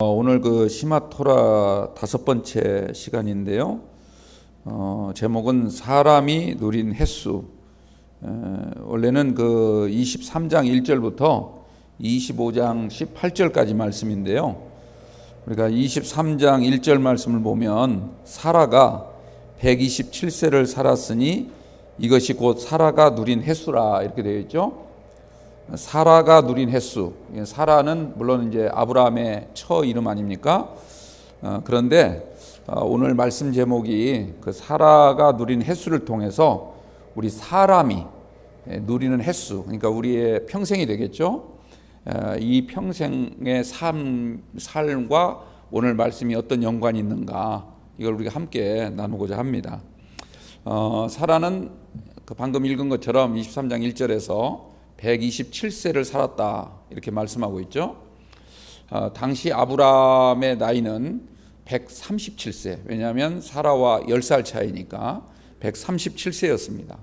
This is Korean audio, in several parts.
오늘 그 시마토라 5번째 시간인데요. 제목은 사람이 누린 횟수. 원래는 그 23장 1절부터 25장 18절까지 말씀인데요. 우리가 23장 1절 말씀을 보면 사라가 127세를 살았으니 이것이 곧 사라가 누린 횟수라 이렇게 되어 있죠. 사라가 누린 횟수. 사라는 물론 이제 아브라함의 처 이름 아닙니까? 그런데 오늘 말씀 제목이 그 사라가 누린 횟수를 통해서 우리 사람이 누리는 횟수, 그러니까 우리의 평생이 되겠죠. 이 평생의 삶과 오늘 말씀이 어떤 연관이 있는가, 이걸 우리가 함께 나누고자 합니다. 사라는 그 방금 읽은 것처럼 23장 1절에서 127세를 살았다 이렇게 말씀하고 있죠. 당시 아브라함의 나이는 137세, 왜냐하면 사라와 10살 차이니까 137세였습니다.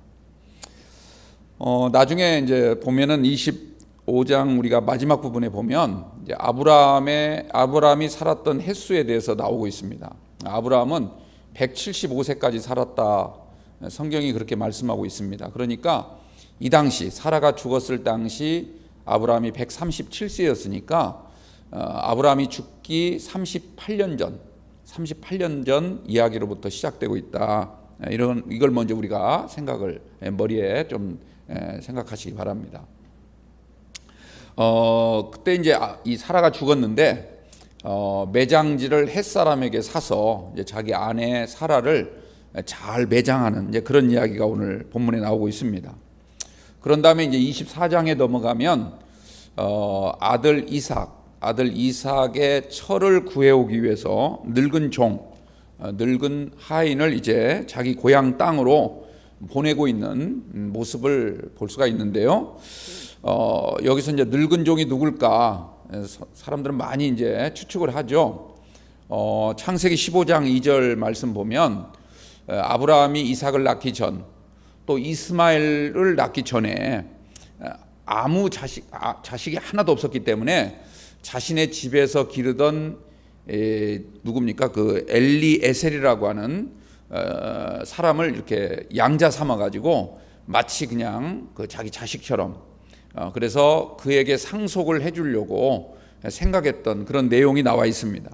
나중에 이제 보면은 25장 우리가 마지막 부분에 보면 이제 아브라함이 살았던 횟수에 대해서 나오고 있습니다. 아브라함은 175세까지 살았다, 성경이 그렇게 말씀하고 있습니다. 그러니까 이 당시 사라가 죽었을 당시 아브라함이 137세였으니까 아브라함이 죽기 38년 전 이야기로부터 시작되고 있다. 이걸 먼저 우리가 머리에 좀 생각하시기 바랍니다. 그때 이제 이 사라가 죽었는데 매장지를 햇사람에게 사서 이제 자기 아내 사라를 잘 매장하는 이제 그런 이야기가 오늘 본문에 나오고 있습니다. 그런 다음에 이제 24장에 넘어가면 아들 이삭의 처를 구해오기 위해서 늙은 하인을 이제 자기 고향 땅으로 보내고 있는 모습을 볼 수가 있는데요. 여기서 이제 늙은 종이 누굴까? 사람들은 많이 이제 추측을 하죠. 창세기 15장 2절 말씀 보면 아브라함이 이삭을 낳기 전, 또 이스마엘을 낳기 전에 아무 자식이 하나도 없었기 때문에 자신의 집에서 기르던 누굽니까? 그 엘리에셀이라고 하는 사람을 이렇게 양자 삼아 가지고 마치 그냥 그 자기 자식처럼 그래서 그에게 상속을 해주려고 생각했던 그런 내용이 나와 있습니다.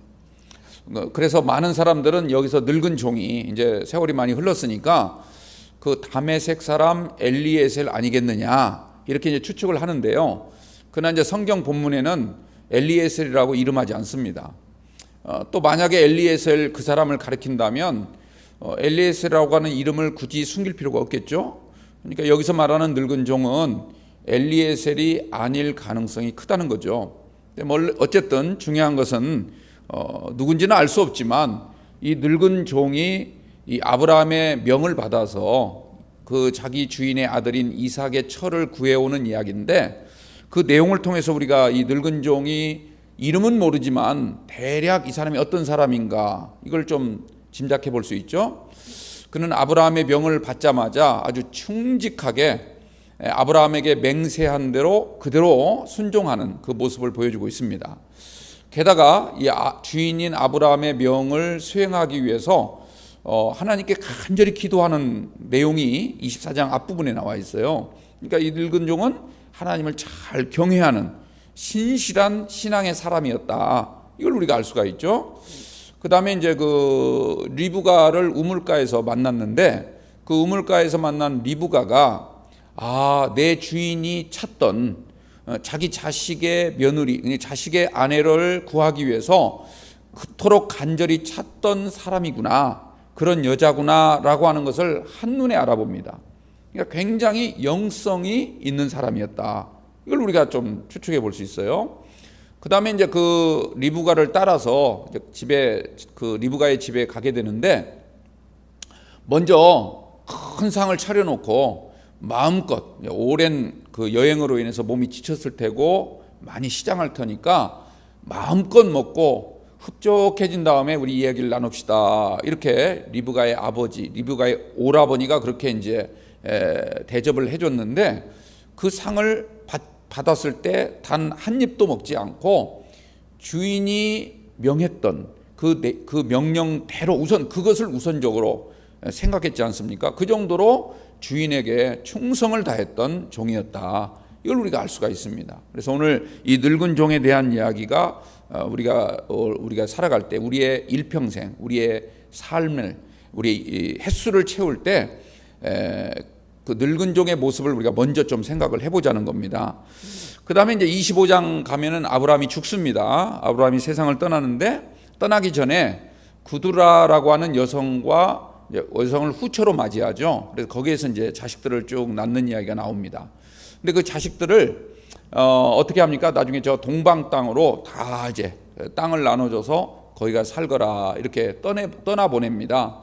그래서 많은 사람들은 여기서 늙은 종이 이제 세월이 많이 흘렀으니까 그 다메섹 사람 엘리에셀 아니겠느냐 이렇게 이제 추측을 하는데요. 그러나 이제 성경 본문에는 엘리에셀이라고 이름하지 않습니다. 또 만약에 엘리에셀 그 사람을 가리킨다면 엘리에셀이라고 하는 이름을 굳이 숨길 필요가 없겠죠. 그러니까 여기서 말하는 늙은 종은 엘리에셀이 아닐 가능성이 크다는 거죠. 어쨌든 중요한 것은 누군지는 알 수 없지만 이 늙은 종이 이 아브라함의 명을 받아서 그 자기 주인의 아들인 이삭의 처를 구해오는 이야기인데, 그 내용을 통해서 우리가 이 늙은 종이 이름은 모르지만 대략 이 사람이 어떤 사람인가 이걸 좀 짐작해 볼 수 있죠. 그는 아브라함의 명을 받자마자 아주 충직하게 아브라함에게 맹세한 대로 그대로 순종하는 그 모습을 보여주고 있습니다. 게다가 이 주인인 아브라함의 명을 수행하기 위해서 하나님께 간절히 기도하는 내용이 24장 앞부분에 나와 있어요. 그러니까 이 늙은 종은 하나님을 잘 경외하는 신실한 신앙의 사람이었다. 이걸 우리가 알 수가 있죠. 그 다음에 이제 그 리브가를 우물가에서 만났는데, 그 우물가에서 만난 리브가가 내 주인이 찾던 자기 자식의 며느리, 자식의 아내를 구하기 위해서 그토록 간절히 찾던 사람이구나, 그런 여자구나라고 하는 것을 한눈에 알아봅니다. 그러니까 굉장히 영성이 있는 사람이었다. 이걸 우리가 좀 추측해 볼 수 있어요. 그 다음에 이제 그 리브가를 따라서 리브가의 집에 가게 되는데, 먼저 큰 상을 차려놓고 마음껏, 오랜 그 여행으로 인해서 몸이 지쳤을 테고 많이 시장할 테니까 마음껏 먹고 흡족해진 다음에 우리 이야기를 나눕시다. 이렇게 리브가의 리브가의 오라버니가 그렇게 이제 대접을 해줬는데, 그 상을 받았을 때 단 한 입도 먹지 않고 주인이 명했던 그 명령대로 그것을 우선적으로 생각했지 않습니까? 그 정도로 주인에게 충성을 다했던 종이었다. 이걸 우리가 알 수가 있습니다. 그래서 오늘 이 늙은 종에 대한 이야기가 우리가 살아갈 때 우리의 일평생, 우리의 삶을, 우리 횟수를 채울 때 그 늙은 종의 모습을 우리가 먼저 좀 생각을 해보자는 겁니다. 그 다음에 이제 25장 가면은 아브라함이 죽습니다. 아브라함이 세상을 떠나는데 떠나기 전에 구두라라고 하는 여성을 후처로 맞이하죠. 그래서 거기에서 이제 자식들을 쭉 낳는 이야기가 나옵니다. 근데 그 자식들을 어떻게 합니까? 나중에 저 동방 땅으로 다 이제 땅을 나눠줘서 거기가 살거라 이렇게 떠나 보냅니다.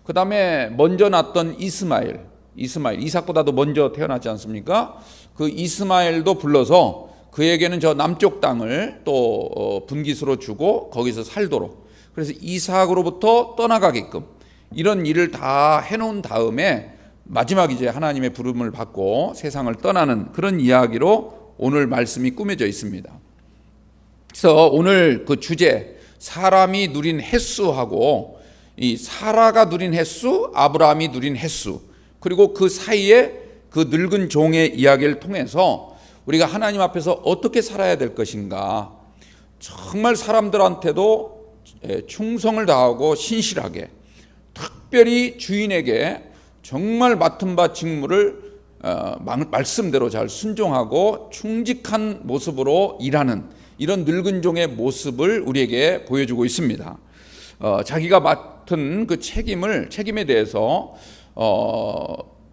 그 다음에 먼저 낳았던 이스마엘, 이삭보다도 먼저 태어났지 않습니까? 그 이스마엘도 불러서 그에게는 저 남쪽 땅을 또 분깃으로 주고 거기서 살도록, 그래서 이삭으로부터 떠나가게끔 이런 일을 다 해놓은 다음에 마지막 이제 하나님의 부름을 받고 세상을 떠나는 그런 이야기로 오늘 말씀이 꾸며져 있습니다. 그래서 오늘 그 주제, 사람이 누린 횟수하고 이 사라가 누린 횟수, 아브라함이 누린 횟수, 그리고 그 사이에 그 늙은 종의 이야기를 통해서 우리가 하나님 앞에서 어떻게 살아야 될 것인가, 정말 사람들한테도 충성을 다하고 신실하게, 특별히 주인에게 정말 맡은 바 직무를 말씀대로 잘 순종하고 충직한 모습으로 일하는 이런 늙은 종의 모습을 우리에게 보여주고 있습니다. 자기가 맡은 그 책임에 대해서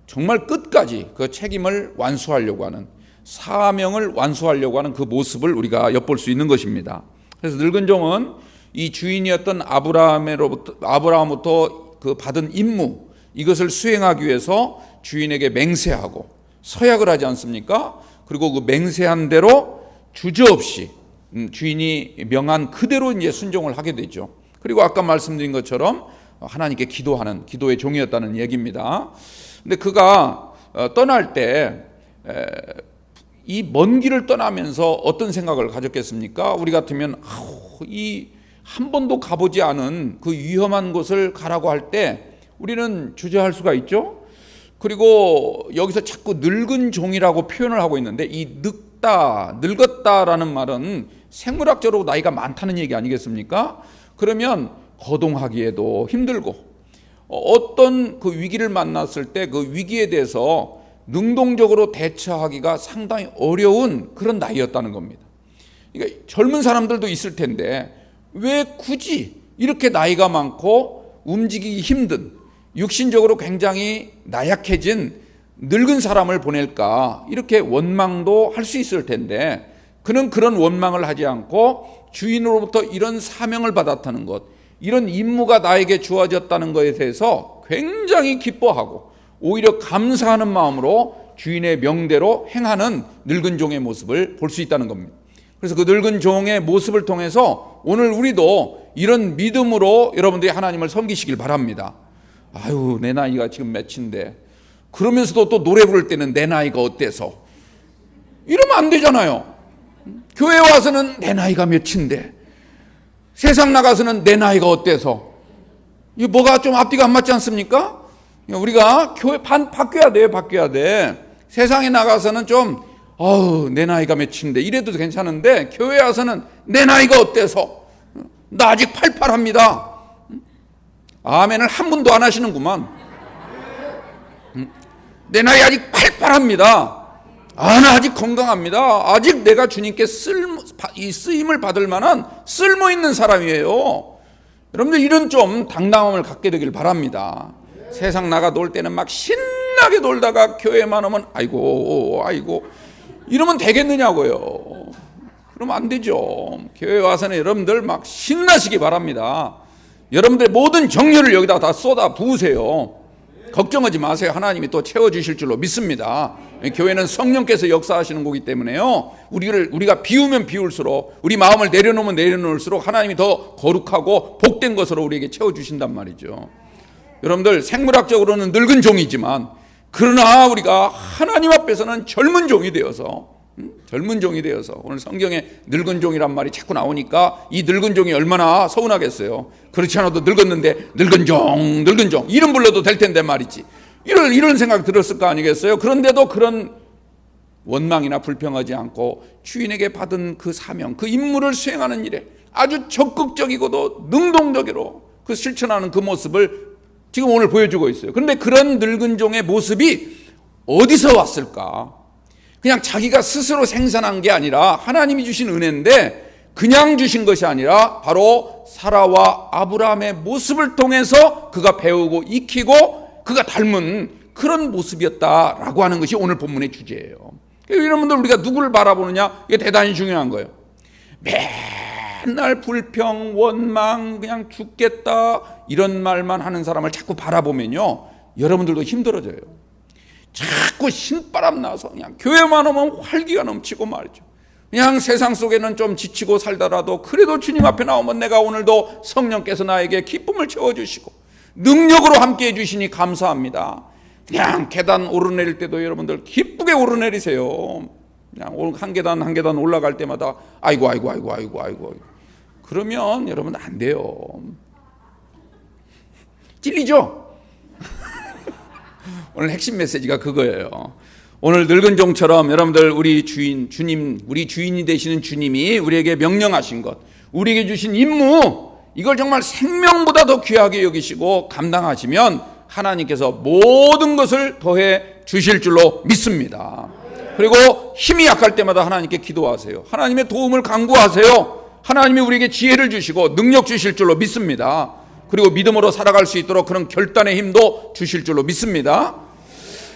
정말 끝까지 그 책임을 완수하려고 하는, 사명을 완수하려고 하는 그 모습을 우리가 엿볼 수 있는 것입니다. 그래서 늙은 종은 이 주인이었던 아브라함부터 그 받은 임무, 이것을 수행하기 위해서 주인에게 맹세하고 서약을 하지 않습니까? 그리고 그 맹세한 대로 주저없이 주인이 명한 그대로 이제 순종을 하게 되죠. 그리고 아까 말씀드린 것처럼 하나님께 기도하는 기도의 종이었다는 얘기입니다. 근데 그가 떠날 때 이 먼 길을 떠나면서 어떤 생각을 가졌겠습니까? 우리 같으면 이 한 번도 가보지 않은 그 위험한 곳을 가라고 할 때 우리는 주저할 수가 있죠. 그리고 여기서 자꾸 늙은 종이라고 표현을 하고 있는데, 이 늙었다라는 말은 생물학적으로 나이가 많다는 얘기 아니겠습니까? 그러면 거동하기에도 힘들고 어떤 그 위기를 만났을 때 그 위기에 대해서 능동적으로 대처하기가 상당히 어려운 그런 나이였다는 겁니다. 그러니까 젊은 사람들도 있을 텐데 왜 굳이 이렇게 나이가 많고 움직이기 힘든, 육신적으로 굉장히 나약해진 늙은 사람을 보낼까, 이렇게 원망도 할 수 있을 텐데 그는 그런 원망을 하지 않고 주인으로부터 이런 사명을 받았다는 것, 이런 임무가 나에게 주어졌다는 것에 대해서 굉장히 기뻐하고 오히려 감사하는 마음으로 주인의 명대로 행하는 늙은 종의 모습을 볼 수 있다는 겁니다. 그래서 그 늙은 종의 모습을 통해서 오늘 우리도 이런 믿음으로 여러분들이 하나님을 섬기시길 바랍니다. 아유, 내 나이가 지금 몇인데, 그러면서도 또 노래 부를 때는 내 나이가 어때서, 이러면 안 되잖아요. 교회 와서는 내 나이가 몇인데, 세상 나가서는 내 나이가 어때서, 이게 뭐가 좀 앞뒤가 안 맞지 않습니까? 우리가 교회 바뀌어야 돼. 세상에 나가서는 좀 내 나이가 몇인데 이래도 괜찮은데, 교회 와서는 내 나이가 어때서, 나 아직 팔팔합니다. 아멘을 한 분도 안 하시는구만. 내 나이 아직 팔팔합니다. 나 아직 건강합니다. 아직 내가 주님께 쓰임을 받을 만한 쓸모있는 사람이에요. 여러분들 이런 좀 당당함을 갖게 되길 바랍니다. 세상 나가 놀 때는 막 신나게 놀다가 교회만 오면 아이고 이러면 되겠느냐고요. 그러면 안 되죠. 교회 와서는 여러분들 막 신나시기 바랍니다. 여러분들의 모든 정열을 여기다 다 쏟아 부으세요. 걱정하지 마세요. 하나님이 또 채워주실 줄로 믿습니다. 교회는 성령께서 역사하시는 거기 때문에요, 우리가 비우면 비울수록, 우리 마음을 내려놓으면 내려놓을수록 하나님이 더 거룩하고 복된 것으로 우리에게 채워주신단 말이죠. 여러분들 생물학적으로는 늙은 종이지만, 그러나 우리가 하나님 앞에서는 젊은 종이 되어서 젊은 종이 되어서. 오늘 성경에 늙은 종이란 말이 자꾸 나오니까 이 늙은 종이 얼마나 서운하겠어요. 그렇지 않아도 늙었는데 늙은 종 이름 불러도 될 텐데 말이지. 이런 생각 들었을 거 아니겠어요? 그런데도 그런 원망이나 불평하지 않고 주인에게 받은 그 사명, 그 임무를 수행하는 일에 아주 적극적이고도 능동적으로 그 실천하는 그 모습을 지금 오늘 보여주고 있어요. 그런데 그런 늙은 종의 모습이 어디서 왔을까? 그냥 자기가 스스로 생산한 게 아니라 하나님이 주신 은혜인데 그냥 주신 것이 아니라 바로 사라와 아브라함의 모습을 통해서 그가 배우고 익히고 그가 닮은 그런 모습이었다라고 하는 것이 오늘 본문의 주제예요. 여러분들 우리가 누구를 바라보느냐 이게 대단히 중요한 거예요. 맨날 불평, 원망, 그냥 죽겠다 이런 말만 하는 사람을 자꾸 바라보면요 여러분들도 힘들어져요. 자꾸 신바람 나서 그냥 교회만 오면 활기가 넘치고 말이죠. 그냥 세상 속에는 좀 지치고 살더라도 그래도 주님 앞에 나오면 내가 오늘도 성령께서 나에게 기쁨을 채워주시고 능력으로 함께해 주시니 감사합니다. 그냥 계단 오르내릴 때도 여러분들 기쁘게 오르내리세요. 그냥 한 계단 한 계단 올라갈 때마다 아이고 그러면 여러분 안 돼요. 찔리죠? 오늘 핵심 메시지가 그거예요. 오늘 늙은 종처럼 여러분들 우리 주님, 우리 주인이 되시는 주님이 우리에게 명령하신 것, 우리에게 주신 임무, 이걸 정말 생명보다 더 귀하게 여기시고 감당하시면 하나님께서 모든 것을 더해 주실 줄로 믿습니다. 그리고 힘이 약할 때마다 하나님께 기도하세요. 하나님의 도움을 간구하세요. 하나님이 우리에게 지혜를 주시고 능력 주실 줄로 믿습니다. 그리고 믿음으로 살아갈 수 있도록 그런 결단의 힘도 주실 줄로 믿습니다.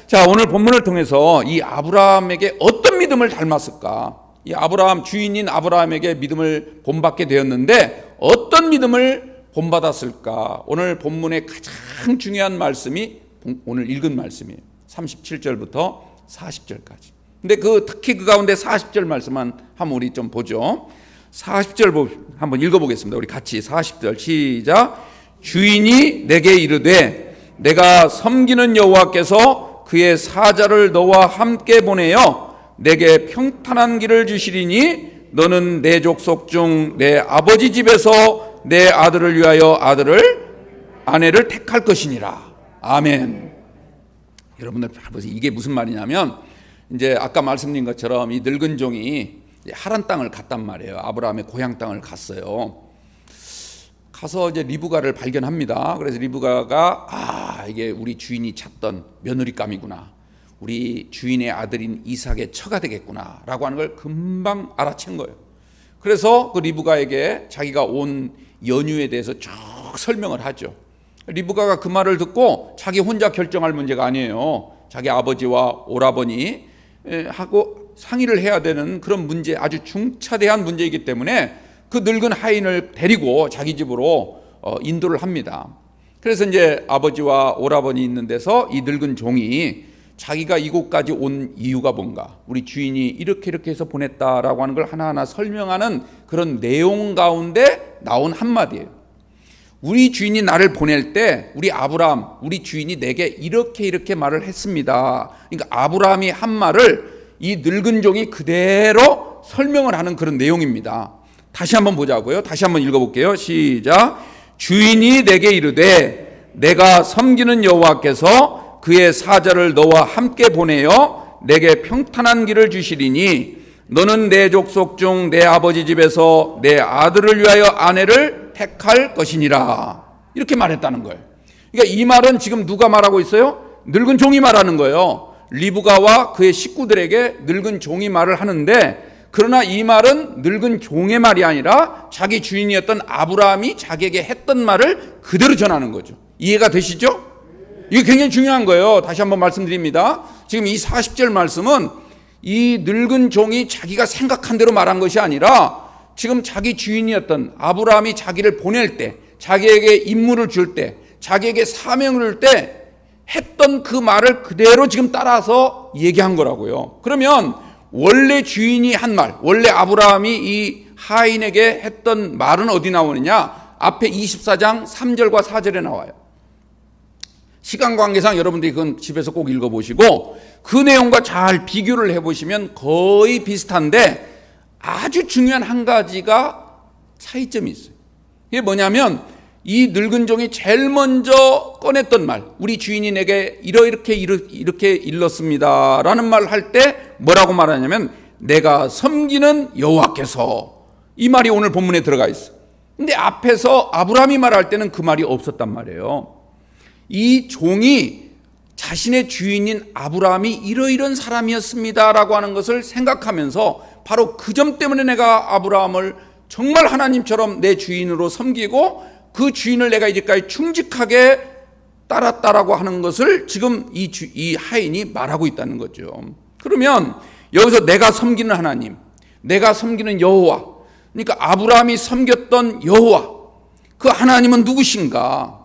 자, 오늘 본문을 통해서 이 아브라함에게 어떤 믿음을 닮았을까? 이 아브라함, 주인인 아브라함에게 믿음을 본받게 되었는데 어떤 믿음을 본받았을까? 오늘 본문의 가장 중요한 말씀이 오늘 읽은 말씀이에요. 37절부터 40절까지. 근데 특히 그 가운데 40절 말씀만 한번 우리 좀 보죠. 40절 한번 읽어보겠습니다. 우리 같이 40절 시작. 주인이 내게 이르되 내가 섬기는 여호와께서 그의 사자를 너와 함께 보내어 내게 평탄한 길을 주시리니 너는 내 족속 중 내 아버지 집에서 내 아들을 위하여 아내를 택할 것이니라. 아멘. 여러분들 보세요. 이게 무슨 말이냐면 이제 아까 말씀드린 것처럼 이 늙은 종이 하란 땅을 갔단 말이에요. 아브라함의 고향 땅을 갔어요. 가서 이제 리브가를 발견합니다. 그래서 리브가가 이게 우리 주인이 찾던 며느리감이구나. 우리 주인의 아들인 이삭의 처가 되겠구나라고 하는 걸 금방 알아챈 거예요. 그래서 그 리브가에게 자기가 온 연유에 대해서 쭉 설명을 하죠. 리브가가 그 말을 듣고 자기 혼자 결정할 문제가 아니에요. 자기 아버지와 오라버니 하고 상의를 해야 되는 그런 문제, 아주 중차대한 문제이기 때문에 그 늙은 하인을 데리고 자기 집으로 인도를 합니다. 그래서 이제 아버지와 오라버니 있는 데서 이 늙은 종이 자기가 이곳까지 온 이유가 뭔가, 우리 주인이 이렇게 해서 보냈다라고 하는 걸 하나하나 설명하는 그런 내용 가운데 나온 한마디예요. 우리 주인이 나를 보낼 때 우리 아브라함, 우리 주인이 내게 이렇게 말을 했습니다. 그러니까 아브라함이 한 말을 이 늙은 종이 그대로 설명을 하는 그런 내용입니다. 다시 한번 보자고요. 다시 한번 읽어볼게요. 시작. 주인이 내게 이르되 내가 섬기는 여호와께서 그의 사자를 너와 함께 보내어 내게 평탄한 길을 주시리니 너는 내 족속 중 내 아버지 집에서 내 아들을 위하여 아내를 택할 것이니라. 이렇게 말했다는 거예요. 그러니까 이 말은 지금 누가 말하고 있어요? 늙은 종이 말하는 거예요. 리브가와 그의 식구들에게 늙은 종이 말을 하는데, 그러나 이 말은 늙은 종의 말이 아니라 자기 주인이었던 아브라함이 자기에게 했던 말을 그대로 전하는 거죠. 이해가 되시죠? 이게 굉장히 중요한 거예요. 다시 한번 말씀드립니다. 지금 이 40절 말씀은 이 늙은 종이 자기가 생각한 대로 말한 것이 아니라 지금 자기 주인이었던 아브라함이 자기를 보낼 때, 자기에게 임무를 줄 때, 자기에게 사명을 줄 때 했던 그 말을 그대로 지금 따라서 얘기한 거라고요. 그러면 원래 주인이 한 말, 원래 아브라함이 이 하인에게 했던 말은 어디 나오느냐? 앞에 24장 3절과 4절에 나와요. 시간 관계상 여러분들이 그건 집에서 꼭 읽어보시고 그 내용과 잘 비교를 해보시면 거의 비슷한데 아주 중요한 한 가지가 차이점이 있어요. 이게 뭐냐면 이 늙은 종이 제일 먼저 꺼냈던 말, 우리 주인이 내게 이렇게 일렀습니다 라는 말 할 때 뭐라고 말하냐면 내가 섬기는 여호와께서, 이 말이 오늘 본문에 들어가 있어요. 근데 앞에서 아브라함이 말할 때는 그 말이 없었단 말이에요. 이 종이 자신의 주인인 아브라함이 이러이런 사람이었습니다라고 하는 것을 생각하면서 바로 그 점 때문에 내가 아브라함을 정말 하나님처럼 내 주인으로 섬기고 그 주인을 내가 이제까지 충직하게 따랐다라고 하는 것을 지금 이 하인이 말하고 있다는 거죠. 그러면 여기서 내가 섬기는 하나님, 내가 섬기는 여호와, 그러니까 아브라함이 섬겼던 여호와, 그 하나님은 누구신가?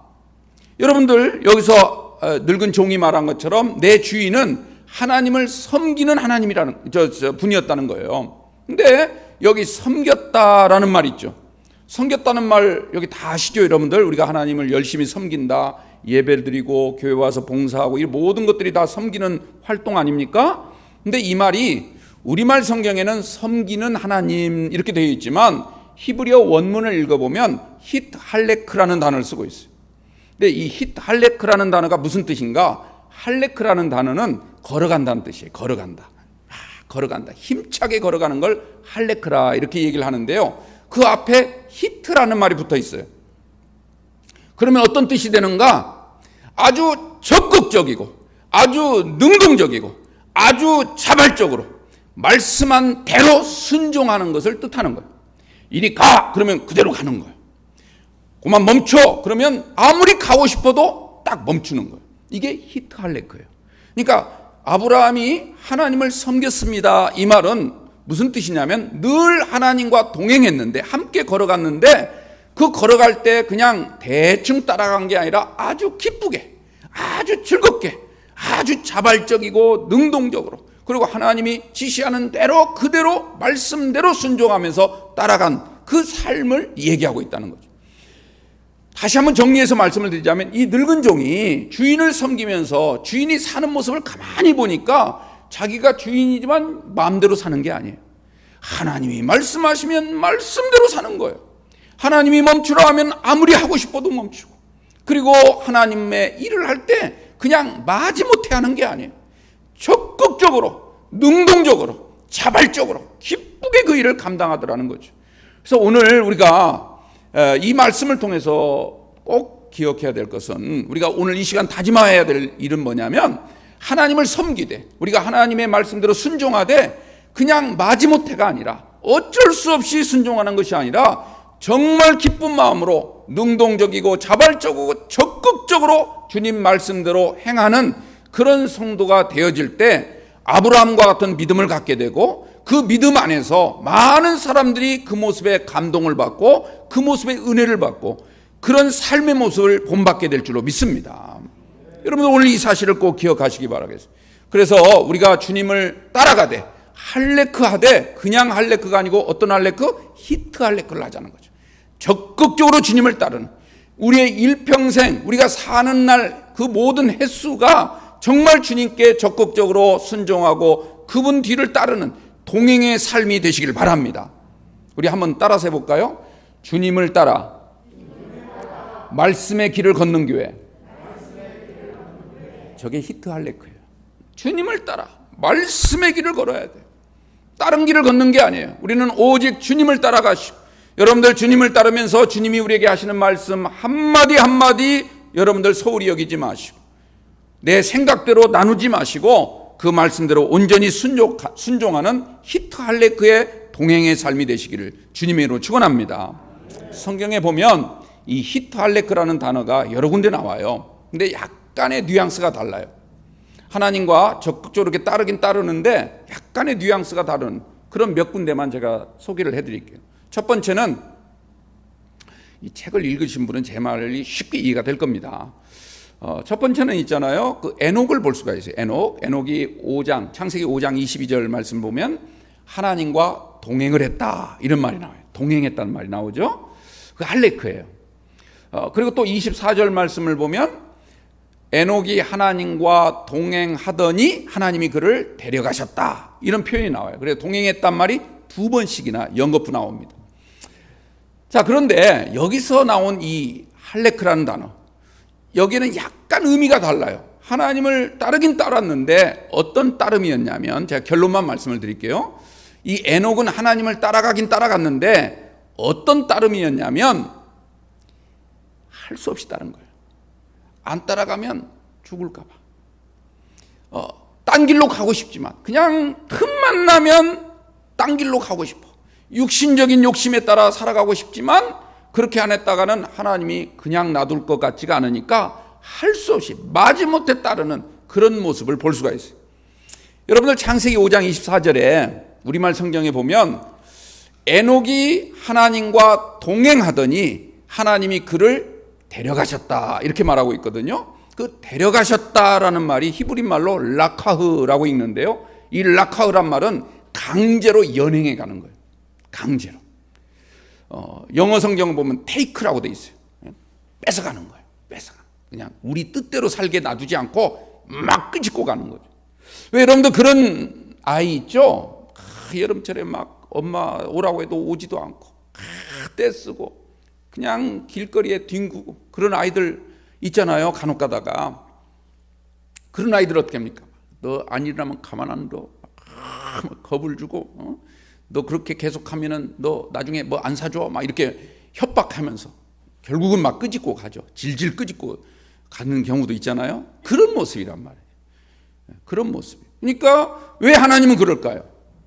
여러분들 여기서 늙은 종이 말한 것처럼 내 주인은 하나님을 섬기는 하나님이라는 분이었다는 거예요. 근데 여기 섬겼다라는 말 있죠. 섬겼다는 말 여기 다 아시죠, 여러분들? 우리가 하나님을 열심히 섬긴다, 예배를 드리고 교회 와서 봉사하고 이 모든 것들이 다 섬기는 활동 아닙니까? 근데 이 말이 우리말 성경에는 섬기는 하나님 이렇게 되어 있지만 히브리어 원문을 읽어보면 히트할레크라는 단어를 쓰고 있어요. 근데 이 히트할레크라는 단어가 무슨 뜻인가? 할레크라는 단어는 걸어간다는 뜻이에요. 걸어간다. 걸어간다. 힘차게 걸어가는 걸 할레크라 이렇게 얘기를 하는데요. 그 앞에 히트라는 말이 붙어 있어요. 그러면 어떤 뜻이 되는가? 아주 적극적이고 아주 능동적이고 아주 자발적으로 말씀한 대로 순종하는 것을 뜻하는 거예요. 이리 가! 그러면 그대로 가는 거예요. 그만 멈춰! 그러면 아무리 가고 싶어도 딱 멈추는 거예요. 이게 히트할레크예요. 그러니까 아브라함이 하나님을 섬겼습니다. 이 말은 무슨 뜻이냐면 늘 하나님과 동행했는데, 함께 걸어갔는데 그 걸어갈 때 그냥 대충 따라간 게 아니라 아주 기쁘게, 아주 즐겁게, 아주 자발적이고 능동적으로, 그리고 하나님이 지시하는 대로 그대로 말씀대로 순종하면서 따라간 그 삶을 얘기하고 있다는 거죠. 다시 한번 정리해서 말씀을 드리자면 이 늙은 종이 주인을 섬기면서 주인이 사는 모습을 가만히 보니까 자기가 주인이지만 마음대로 사는 게 아니에요. 하나님이 말씀하시면 말씀대로 사는 거예요. 하나님이 멈추라 하면 아무리 하고 싶어도 멈추고, 그리고 하나님의 일을 할 때 그냥 마지못해 하는 게 아니에요. 적극적으로, 능동적으로, 자발적으로 기쁘게 그 일을 감당하더라는 거죠. 그래서 오늘 우리가 이 말씀을 통해서 꼭 기억해야 될 것은, 우리가 오늘 이 시간 다짐해야 될 일은 뭐냐면 하나님을 섬기되 우리가 하나님의 말씀대로 순종하되 그냥 마지못해가 아니라 어쩔 수 없이 순종하는 것이 아니라 정말 기쁜 마음으로 능동적이고 자발적이고 적극적으로 주님 말씀대로 행하는 그런 성도가 되어질 때 아브라함과 같은 믿음을 갖게 되고, 그 믿음 안에서 많은 사람들이 그 모습에 감동을 받고 그 모습에 은혜를 받고 그런 삶의 모습을 본받게 될 줄로 믿습니다. 여러분 오늘 이 사실을 꼭 기억하시기 바라겠습니다. 그래서 우리가 주님을 따라가되 할레크 하되 그냥 할레크가 아니고 어떤 할레크? 히트 할레크를 하자는 거죠. 적극적으로 주님을 따르는, 우리의 일평생 우리가 사는 날 그 모든 횟수가 정말 주님께 적극적으로 순종하고 그분 뒤를 따르는 동행의 삶이 되시길 바랍니다. 우리 한번 따라서 해볼까요? 주님을 따라 말씀의 길을 걷는 교회. 저게 히트 할레크예요. 주님을 따라 말씀의 길을 걸어야 돼요. 다른 길을 걷는 게 아니에요. 우리는 오직 주님을 따라가시고, 여러분들 주님을 따르면서 주님이 우리에게 하시는 말씀 한마디 한마디 여러분들 소홀히 여기지 마시고 내 생각대로 나누지 마시고 그 말씀대로 온전히 순종하는 히트 할레크의 동행의 삶이 되시기를 주님의 이름으로 축원합니다. 성경에 보면 이 히트 할레크라는 단어가 여러 군데 나와요. 근데 약간의 뉘앙스가 달라요. 하나님과 적극적으로 이렇게 따르긴 따르는데 약간의 뉘앙스가 다른 그런 몇 군데만 제가 소개를 해드릴게요. 첫 번째는, 이 책을 읽으신 분은 제 말이 쉽게 이해가 될 겁니다. 첫 번째는 있잖아요. 그 에녹을 볼 수가 있어요. 에녹이 5장, 창세기 5장 22절 말씀 보면 하나님과 동행을 했다 이런 말이 나와요. 동행했다는 말이 나오죠. 그 할레크예요. 그리고 또 24절 말씀을 보면 에녹이 하나님과 동행하더니 하나님이 그를 데려가셨다, 이런 표현이 나와요. 그래서 동행했단 말이 2번씩이나 연거푸 나옵니다. 자, 그런데 여기서 나온 이 할레크라는 단어, 여기는 약간 의미가 달라요. 하나님을 따르긴 따랐는데 어떤 따름이었냐면, 제가 결론만 말씀을 드릴게요. 이 에녹은 하나님을 따라가긴 따라갔는데 어떤 따름이었냐면 할 수 없이 따른 거예요. 안 따라가면 죽을까 봐. 딴 길로 가고 싶지만, 그냥 틈만 나면 딴 길로 가고 싶어. 육신적인 욕심에 따라 살아가고 싶지만 그렇게 안 했다가는 하나님이 그냥 놔둘 것 같지가 않으니까 할 수 없이 마지못해 따르는 그런 모습을 볼 수가 있어요. 여러분들 창세기 5장 24절에 우리말 성경에 보면 에녹이 하나님과 동행하더니 하나님이 그를 데려가셨다, 이렇게 말하고 있거든요. 그 데려가셨다라는 말이 히브리 말로 라카흐라고 읽는데요. 이 라카흐란 말은 강제로 연행해 가는 거예요. 강제로. 영어 성경 보면 take라고 돼 있어요. 뺏어가는 거예요. 뺏어가. 그냥 우리 뜻대로 살게 놔두지 않고 막 끄집고 가는 거죠. 왜 여러분들 그런 아이 있죠? 여름철에 막 엄마 오라고 해도 오지도 않고 떼쓰고 그냥 길거리에 뒹구고 그런 아이들 있잖아요. 간혹 가다가. 그런 아이들 어떻게 합니까? 너 안 일어나면 가만 안 둬. 겁을 주고, 너 그렇게 계속하면은 너 나중에 뭐 안 사줘, 막 이렇게 협박하면서 결국은 막 끄집고 가죠. 질질 끄집고 가는 경우도 있잖아요. 그런 모습이란 말이에요. 그런 모습. 그러니까 왜 하나님은 그럴까요?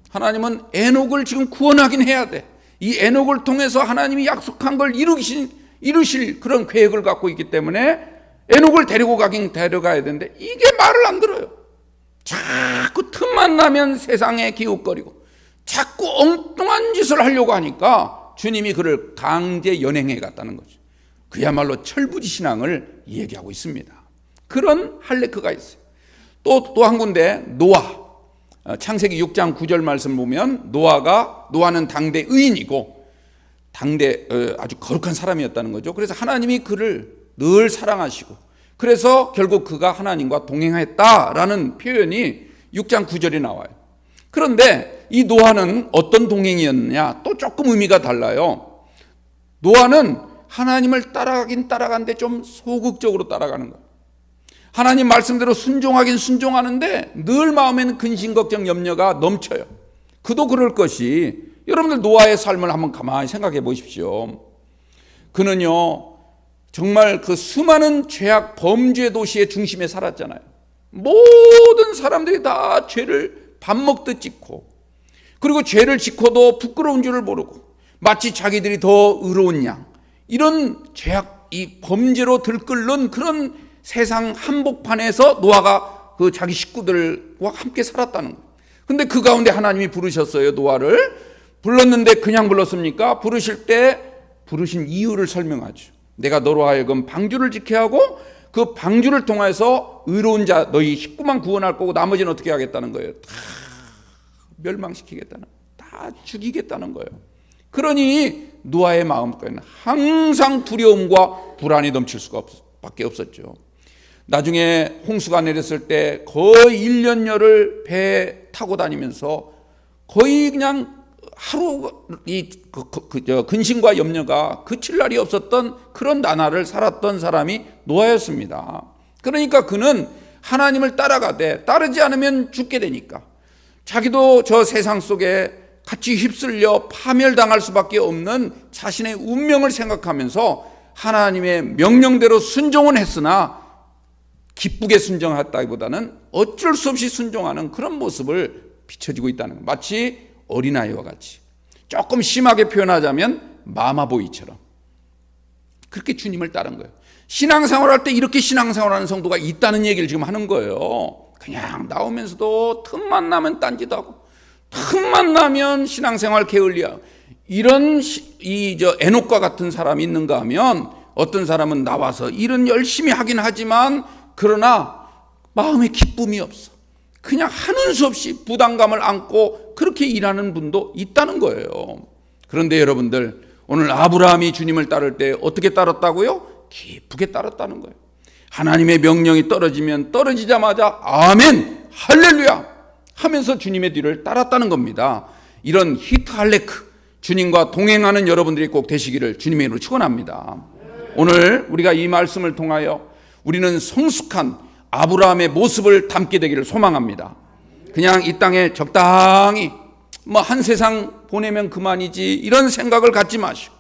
하나님은 에녹을 지금 구원하긴 해야 돼. 이 에녹을 통해서 하나님이 약속한 걸 이루실 그런 계획을 갖고 있기 때문에 에녹을 데리고 가긴 데려가야 되는데 이게 말을 안 들어요. 자꾸 틈만 나면 세상에 기웃거리고 자꾸 엉뚱한 짓을 하려고 하니까 주님이 그를 강제 연행해 갔다는 거죠. 그야말로 철부지 신앙을 얘기하고 있습니다. 그런 할레크가 있어요. 또 한 군데 노아, 창세기 6장 9절 말씀 보면 노아는 당대 의인이고 당대 아주 거룩한 사람이었다는 거죠. 그래서 하나님이 그를 늘 사랑하시고 그래서 결국 그가 하나님과 동행했다라는 표현이 6장 9절에 나와요. 그런데 이 노아는 어떤 동행이었느냐, 또 조금 의미가 달라요. 노아는 하나님을 따라가긴 따라가는데 좀 소극적으로 따라가는 거예요. 하나님 말씀대로 순종하긴 순종하는데 늘 마음에는 근심, 걱정, 염려가 넘쳐요. 그도 그럴 것이, 여러분들 노아의 삶을 한번 가만히 생각해 보십시오. 그는요 정말 그 수많은 죄악 범죄 도시의 중심에 살았잖아요. 모든 사람들이 다 죄를 밥 먹듯 짓고, 그리고 죄를 짓고도 부끄러운 줄을 모르고 마치 자기들이 더 의로운 양, 이런 죄악, 이 범죄로 들끓는 그런 세상 한복판에서 노아가 그 자기 식구들과 함께 살았다는 거예요. 근데 그 가운데 하나님이 부르셨어요. 노아를 불렀는데 그냥 불렀습니까? 부르실 때 부르신 이유를 설명하죠. 내가 너로 하여금 방주를 지켜야 하고 그 방주를 통해서 의로운 자 너희 식구만 구원할 거고 나머지는 어떻게 하겠다는 거예요? 다 멸망시키겠다는, 다 죽이겠다는 거예요. 그러니 노아의 마음속에는 항상 두려움과 불안이 넘칠 수밖에 없었죠. 나중에 홍수가 내렸을 때 거의 1년여를 배에 타고 다니면서 거의 그냥 하루 근심과 염려가 그칠 날이 없었던 그런 나날을 살았던 사람이 노아였습니다. 그러니까 그는 하나님을 따라가되 따르지 않으면 죽게 되니까 자기도 저 세상 속에 같이 휩쓸려 파멸당할 수밖에 없는 자신의 운명을 생각하면서 하나님의 명령대로 순종은 했으나 기쁘게 순종했다기보다는 어쩔 수 없이 순종하는 그런 모습을 비춰지고 있다는 거예요. 마치 어린아이와 같이, 조금 심하게 표현하자면 마마보이처럼 그렇게 주님을 따른 거예요. 신앙생활할 때 이렇게 신앙생활하는 성도가 있다는 얘기를 지금 하는 거예요. 그냥 나오면서도 틈만 나면 딴짓하고 틈만 나면 신앙생활 게을리야. 이런 에녹과 같은 사람이 있는가 하면, 어떤 사람은 나와서 일은 열심히 하긴 하지만 그러나 마음에 기쁨이 없어. 그냥 하는 수 없이 부담감을 안고 그렇게 일하는 분도 있다는 거예요. 그런데 여러분들, 오늘 아브라함이 주님을 따를 때 어떻게 따랐다고요? 기쁘게 따랐다는 거예요. 하나님의 명령이 떨어지면 떨어지자마자 아멘, 할렐루야 하면서 주님의 뒤를 따랐다는 겁니다. 이런 히트할레크, 주님과 동행하는 여러분들이 꼭 되시기를 주님의 이름으로 축원합니다. 오늘 우리가 이 말씀을 통하여 우리는 성숙한 아브라함의 모습을 담게 되기를 소망합니다. 그냥 이 땅에 적당히 한 세상 보내면 그만이지 이런 생각을 갖지 마시고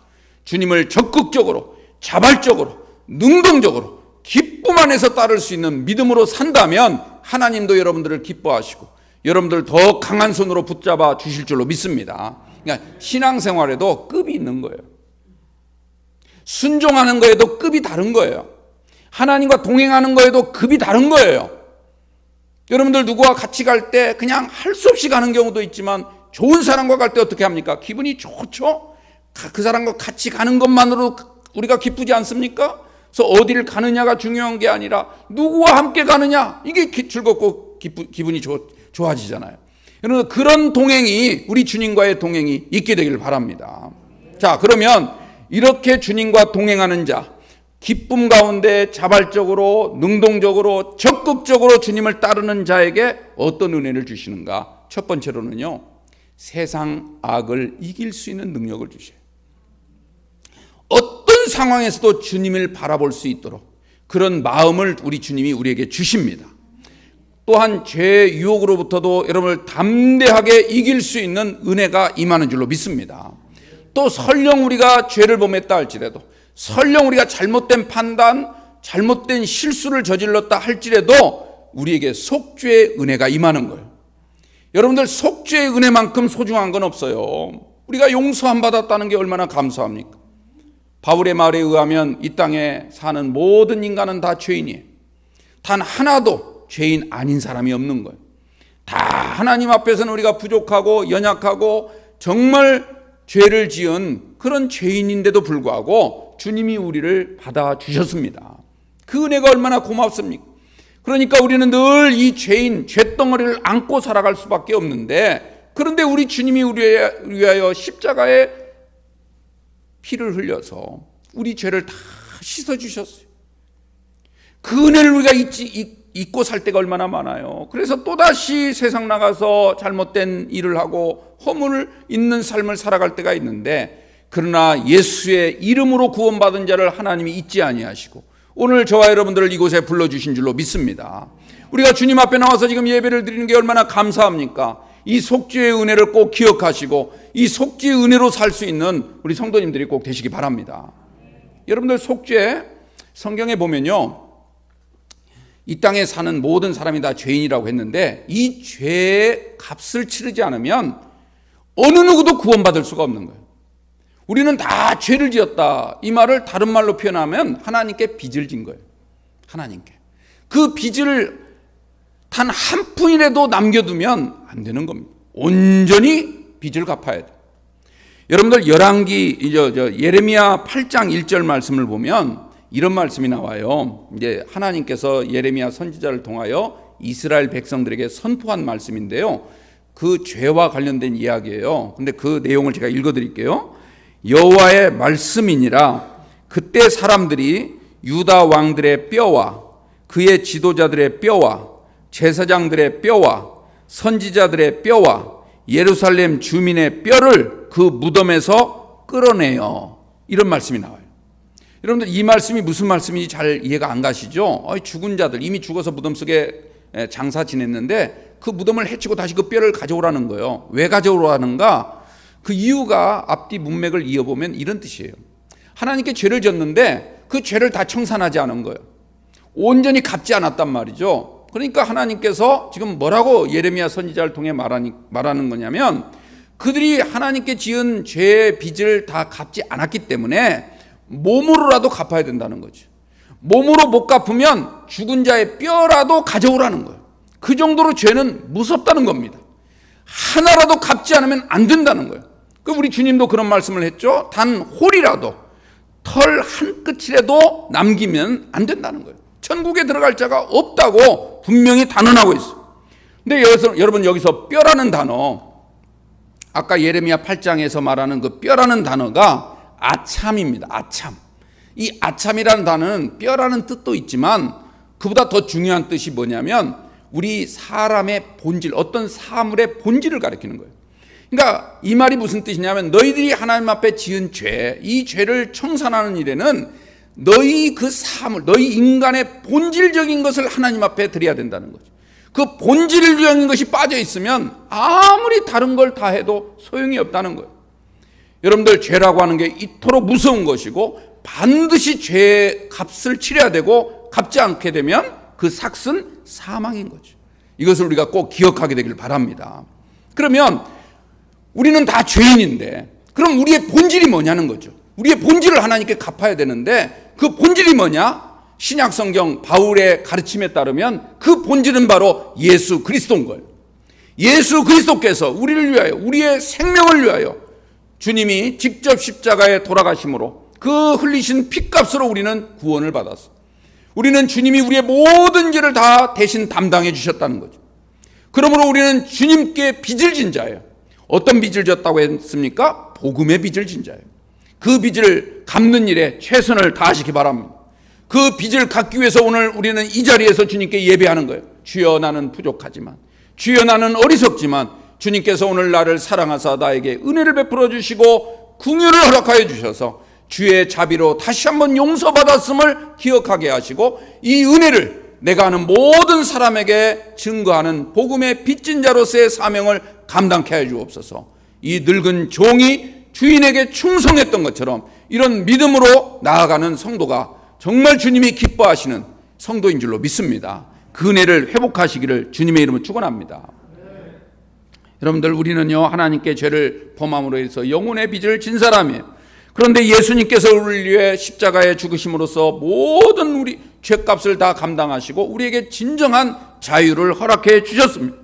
주님을 적극적으로, 자발적으로, 능동적으로 기쁨 안에서 따를 수 있는 믿음으로 산다면 하나님도 여러분들을 기뻐하시고 여러분들 더 강한 손으로 붙잡아 주실 줄로 믿습니다. 그러니까 신앙생활에도 급이 있는 거예요. 순종하는 거에도 급이 다른 거예요. 하나님과 동행하는 거에도 급이 다른 거예요. 여러분들 누구와 같이 갈 때 그냥 할 수 없이 가는 경우도 있지만 좋은 사람과 갈 때 어떻게 합니까? 기분이 좋죠? 그 사람과 같이 가는 것만으로 우리가 기쁘지 않습니까? 그래서 어디를 가느냐가 중요한 게 아니라 누구와 함께 가느냐, 이게 즐겁고 기분이 좋아지잖아요. 여러분, 그런 동행이, 우리 주님과의 동행이 있게 되기를 바랍니다. 자, 그러면 이렇게 주님과 동행하는 자, 기쁨 가운데 자발적으로, 능동적으로, 적극적으로 주님을 따르는 자에게 어떤 은혜를 주시는가? 첫 번째로는요, 세상 악을 이길 수 있는 능력을 주셔요. 어떤 상황에서도 주님을 바라볼 수 있도록 그런 마음을 우리 주님이 우리에게 주십니다. 또한 죄의 유혹으로부터도 여러분을 담대하게 이길 수 있는 은혜가 임하는 줄로 믿습니다. 또 설령 우리가 죄를 범했다 할지라도, 설령 우리가 잘못된 판단, 잘못된 실수를 저질렀다 할지라도 우리에게 속죄의 은혜가 임하는 거예요. 여러분들, 속죄의 은혜만큼 소중한 건 없어요. 우리가 용서함 받았다는 게 얼마나 감사합니까? 바울의 말에 의하면 이 땅에 사는 모든 인간은 다 죄인이에요. 단 하나도 죄인 아닌 사람이 없는 거예요. 다 하나님 앞에서는 우리가 부족하고 연약하고 정말 죄를 지은 그런 죄인인데도 불구하고 주님이 우리를 받아주셨습니다. 그 은혜가 얼마나 고맙습니까? 그러니까 우리는 늘 이 죄인, 죄덩어리를 안고 살아갈 수밖에 없는데, 그런데 우리 주님이 우리를 위하여 십자가에 피를 흘려서 우리 죄를 다 씻어주셨어요. 그 은혜를 우리가 잊고 살 때가 얼마나 많아요. 그래서 또다시 세상 나가서 잘못된 일을 하고 허물 있는 삶을 살아갈 때가 있는데, 그러나 예수의 이름으로 구원받은 자를 하나님이 잊지 아니하시고 오늘 저와 여러분들을 이곳에 불러주신 줄로 믿습니다. 우리가 주님 앞에 나와서 지금 예배를 드리는 게 얼마나 감사합니까? 이 속죄의 은혜를 꼭 기억하시고 이 속죄의 은혜로 살 수 있는 우리 성도님들이 꼭 되시기 바랍니다. 여러분들, 속죄 성경에 보면요, 이 땅에 사는 모든 사람이 다 죄인이라고 했는데 이 죄의 값을 치르지 않으면 어느 누구도 구원받을 수가 없는 거예요. 우리는 다 죄를 지었다, 이 말을 다른 말로 표현하면 하나님께 빚을 진 거예요. 하나님께 그 빚을 단 한 푼이라도 남겨두면 안 되는 겁니다. 온전히 빚을 갚아야 돼요. 여러분들, 예레미야 8장 1절 말씀을 보면 이런 말씀이 나와요. 이제 하나님께서 예레미야 선지자를 통하여 이스라엘 백성들에게 선포한 말씀인데요, 그 죄와 관련된 이야기예요. 근데 그 내용을 제가 읽어드릴게요. 여호와의 말씀이니라. 그때 사람들이 유다 왕들의 뼈와 그의 지도자들의 뼈와 제사장들의 뼈와 선지자들의 뼈와 예루살렘 주민의 뼈를 그 무덤에서 끌어내요. 이런 말씀이 나와요. 여러분들, 이 말씀이 무슨 말씀인지 잘 이해가 안 가시죠? 죽은 자들, 이미 죽어서 무덤 속에 장사 지냈는데 그 무덤을 해치고 다시 그 뼈를 가져오라는 거예요. 왜 가져오라는가? 그 이유가 앞뒤 문맥을 이어보면 이런 뜻이에요. 하나님께 죄를 졌는데 그 죄를 다 청산하지 않은 거예요. 온전히 갚지 않았단 말이죠. 그러니까 하나님께서 지금 뭐라고 예레미야 선지자를 통해 말하는 거냐면, 그들이 하나님께 지은 죄의 빚을 다 갚지 않았기 때문에 몸으로라도 갚아야 된다는 거죠. 몸으로 못 갚으면 죽은 자의 뼈라도 가져오라는 거예요. 그 정도로 죄는 무섭다는 겁니다. 하나라도 갚지 않으면 안 된다는 거예요. 그 우리 주님도 그런 말씀을 했죠. 단 홀이라도, 털 한 끝이라도 남기면 안 된다는 거예요. 천국에 들어갈 자가 없다고 분명히 단언하고 있어요. 근데 여러분, 여기서 뼈라는 단어, 아까 예레미야 8장에서 말하는 그 뼈라는 단어가 아참입니다. 아참. 이 아참이라는 단어는 뼈라는 뜻도 있지만 그보다 더 중요한 뜻이 뭐냐면 우리 사람의 본질, 어떤 사물의 본질을 가리키는 거예요. 그러니까 이 말이 무슨 뜻이냐면 너희들이 하나님 앞에 지은 죄, 이 죄를 청산하는 일에는 너희 그 사물, 너희 인간의 본질적인 것을 하나님 앞에 드려야 된다는 거죠. 그 본질적인 것이 빠져 있으면 아무리 다른 걸 다 해도 소용이 없다는 거예요. 여러분들, 죄라고 하는 게 이토록 무서운 것이고 반드시 죄의 값을 치러야 되고 갚지 않게 되면 그 삭은 사망인 거죠. 이것을 우리가 꼭 기억하게 되길 바랍니다. 그러면 우리는 다 죄인인데 그럼 우리의 본질이 뭐냐는 거죠. 우리의 본질을 하나님께 갚아야 되는데 그 본질이 뭐냐? 신약성경 바울의 가르침에 따르면 그 본질은 바로 예수 그리스도인 거예요. 예수 그리스도께서 우리를 위하여, 우리의 생명을 위하여 주님이 직접 십자가에 돌아가심으로 그 흘리신 핏값으로 우리는 구원을 받았어. 우리는 주님이 우리의 모든 죄를 다 대신 담당해 주셨다는 거죠. 그러므로 우리는 주님께 빚을 진 자예요. 어떤 빚을 졌다고 했습니까? 복음의 빚을 진 자예요. 그 빚을 갚는 일에 최선을 다하시기 바랍니다. 그 빚을 갚기 위해서 오늘 우리는 이 자리에서 주님께 예배하는 거예요. 주여, 나는 부족하지만, 주여, 나는 어리석지만 주님께서 오늘 나를 사랑하사 나에게 은혜를 베풀어 주시고 긍휼을 허락하여 주셔서 주의 자비로 다시 한번 용서받았음을 기억하게 하시고 이 은혜를 내가 아는 모든 사람에게 증거하는 복음의 빚진 자로서의 사명을 감당케 하여 주옵소서. 이 늙은 종이 주인에게 충성했던 것처럼 이런 믿음으로 나아가는 성도가 정말 주님이 기뻐하시는 성도인 줄로 믿습니다. 그 은혜를 회복하시기를 주님의 이름으로 축원합니다. 여러분들, 우리는요 하나님께 죄를 범함으로 해서 영혼의 빚을 진 사람이에요. 그런데 예수님께서 우리를 위해 십자가에 죽으심으로써 모든 우리 죄값을 다 감당하시고 우리에게 진정한 자유를 허락해 주셨습니다.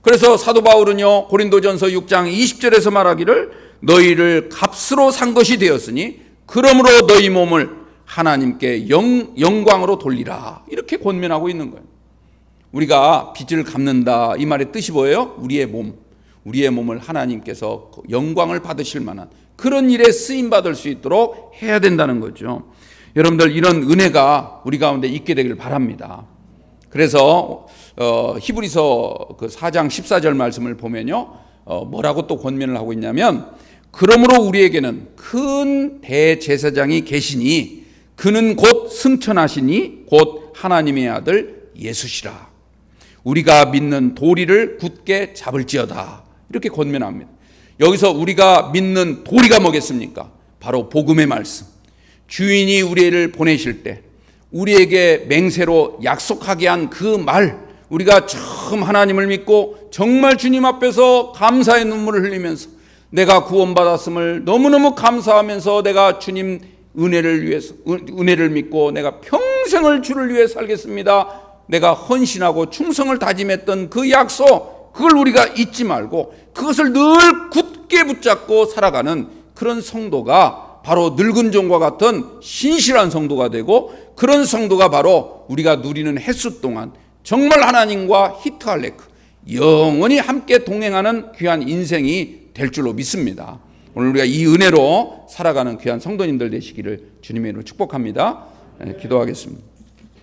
그래서 사도 바울은요 고린도전서 6장 20절에서 말하기를 너희를 값으로 산 것이 되었으니 그러므로 너희 몸을 하나님께 영광으로 돌리라, 이렇게 권면하고 있는 거예요. 우리가 빚을 갚는다, 이 말의 뜻이 뭐예요? 우리의 몸을 하나님께서 영광을 받으실 만한 그런 일에 쓰임받을 수 있도록 해야 된다는 거죠. 여러분들, 이런 은혜가 우리 가운데 있게 되길 바랍니다. 그래서 히브리서 그 4장 14절 말씀을 보면요 뭐라고 또 권면을 하고 있냐면 그러므로 우리에게는 큰 대제사장이 계시니 그는 곧 승천하시니 곧 하나님의 아들 예수시라. 우리가 믿는 도리를 굳게 잡을지어다, 이렇게 권면합니다. 여기서 우리가 믿는 도리가 뭐겠습니까? 바로 복음의 말씀. 주인이 우리를 보내실 때 우리에게 맹세로 약속하게 한 그 말, 우리가 처음 하나님을 믿고 정말 주님 앞에서 감사의 눈물을 흘리면서 내가 구원받았음을 너무너무 감사하면서 내가 주님 은혜를 믿고 내가 평생을 주를 위해 살겠습니다, 내가 헌신하고 충성을 다짐했던 그 약속, 그걸 우리가 잊지 말고 그것을 늘 굳게 붙잡고 살아가는 그런 성도가 바로 늙은 종과 같은 신실한 성도가 되고, 그런 성도가 바로 우리가 누리는 햇수 동안 정말 하나님과 히트할레크 영원히 함께 동행하는 귀한 인생이 될 줄로 믿습니다. 오늘 우리가 이 은혜로 살아가는 귀한 성도님들 되시기를 주님의 이름으로 축복합니다. 기도하겠습니다.